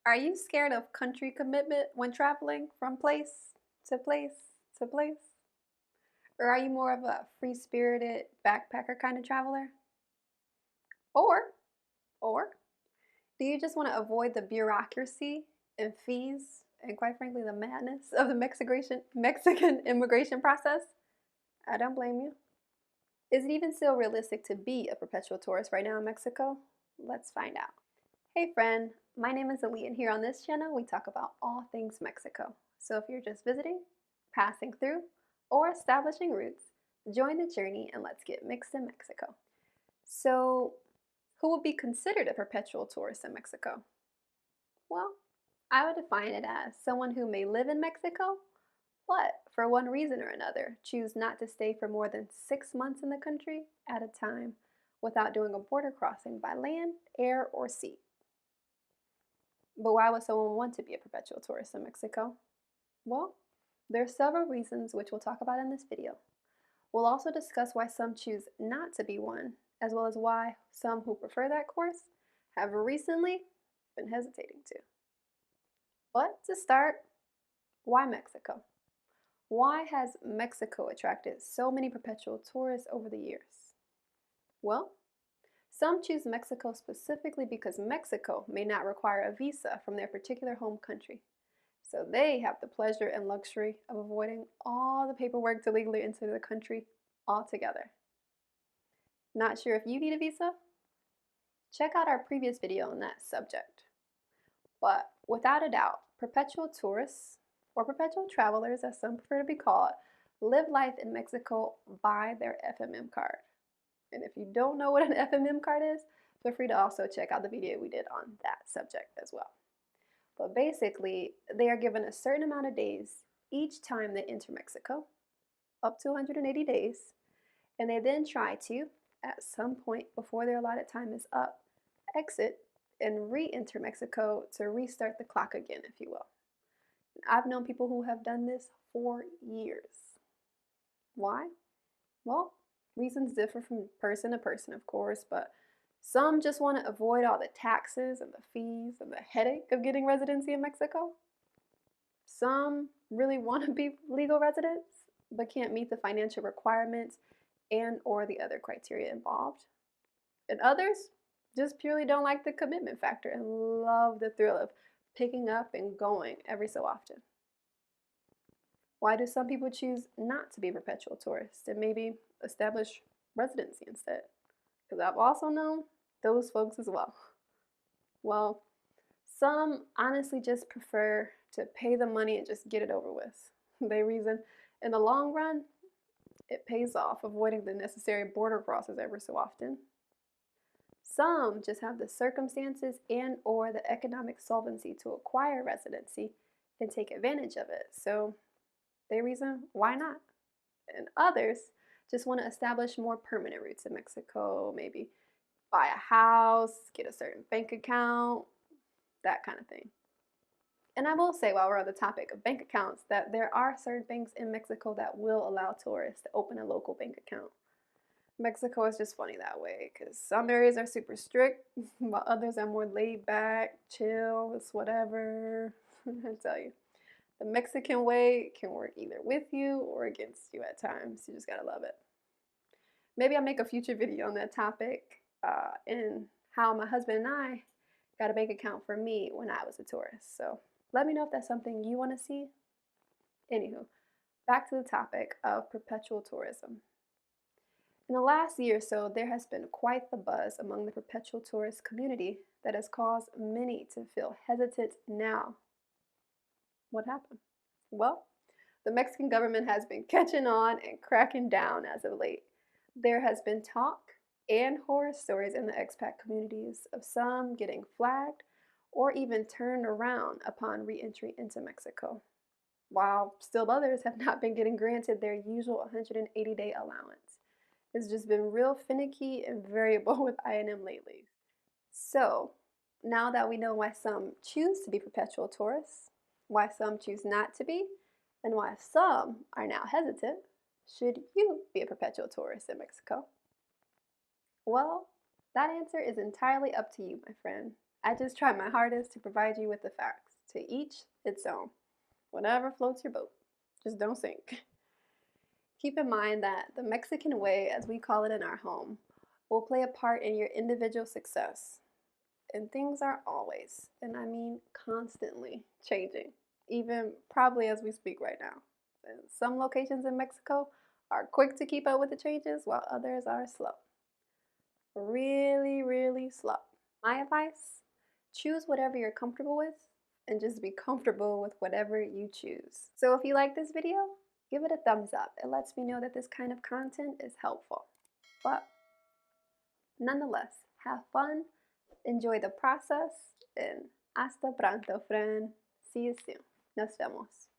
Are you scared of country commitment when traveling from place to place to place? Or are you more of a free spirited backpacker kind of traveler? Or, or do you just want to avoid the bureaucracy and fees and quite frankly the madness of the Mexican immigration process? I don't blame you. Is it even still realistic to be a perpetual tourist right now in Mexico? Let's find out. Hey friend, my name is Ali and here on this channel we talk about all things Mexico. So if you're just visiting, passing through, or establishing roots, join the journey and let's get mixed in Mexico. So, who would be considered a perpetual tourist in Mexico? Well, I would define it as someone who may live in Mexico, but for one reason or another, choose not to stay for more than 6 months in the country at a time without doing a border crossing by land, air, or sea. But why would someone want to be a perpetual tourist in Mexico? Well, there are several reasons which we'll talk about in this video. We'll also discuss why some choose not to be one, as well as why some who prefer that course have recently been hesitating to. But to start, why Mexico? Why has Mexico attracted so many perpetual tourists over the years? Well, some choose Mexico specifically because Mexico may not require a visa from their particular home country. So they have the pleasure and luxury of avoiding all the paperwork to legally enter the country altogether. Not sure if you need a visa? Check out our previous video on that subject. But without a doubt, perpetual tourists, or perpetual travelers as some prefer to be called, live life in Mexico by their FMM card. And if you don't know what an FMM card is, feel free to also check out the video we did on that subject as well. But basically, they are given a certain amount of days each time they enter Mexico, up to 180 days, and they then try to, at some point before their allotted time is up, exit and re-enter Mexico to restart the clock again, if you will. I've known people who have done this for years. Why? Well, reasons differ from person to person, of course, but some just want to avoid all the taxes and the fees and the headache of getting residency in Mexico. Some really want to be legal residents, but can't meet the financial requirements and or the other criteria involved. And others just purely don't like the commitment factor and love the thrill of picking up and going every so often. Why do some people choose not to be perpetual tourists and maybe establish residency instead? Because I've also known those folks as well. Well, some honestly just prefer to pay the money and just get it over with. They reason in the long run, it pays off avoiding the necessary border crosses every so often. Some just have the circumstances and or the economic solvency to acquire residency and take advantage of it. So they reason why not? And others just want to establish more permanent roots in Mexico, maybe buy a house, get a certain bank account, that kind of thing. And I will say, while we're on the topic of bank accounts, that there are certain banks in Mexico that will allow tourists to open a local bank account. Mexico is just funny that way because some areas are super strict, while others are more laid back, chill, it's whatever. I tell you, the Mexican way can work either with you or against you at times. You just gotta love it. Maybe I'll make a future video on that topic and how my husband and I got a bank account for me when I was a tourist. So let me know if that's something you want to see. Anywho, back to the topic of perpetual tourism. In the last year or so, there has been quite the buzz among the perpetual tourist community that has caused many to feel hesitant now. What happened? Well, the Mexican government has been catching on and cracking down as of late. There has been talk and horror stories in the expat communities of some getting flagged or even turned around upon re-entry into Mexico, while still others have not been getting granted their usual 180-day allowance. It's just been real finicky and variable with INM lately. So, now that we know why some choose to be perpetual tourists, why some choose not to be, and why some are now hesitant, should you be a perpetual tourist in Mexico? Well, that answer is entirely up to you, my friend. I just try my hardest to provide you with the facts. To each its own. Whatever floats your boat. Just don't sink. Keep in mind that the Mexican way, as we call it in our home, will play a part in your individual success. And things are always, and I mean constantly, changing, even probably as we speak right now. And some locations in Mexico are quick to keep up with the changes, while others are slow. Really, really slow. My advice, choose whatever you're comfortable with and just be comfortable with whatever you choose. So if you like this video, give it a thumbs up. It lets me know that this kind of content is helpful. But nonetheless, have fun, enjoy the process, and hasta pronto, friend. See you soon. Nos vemos.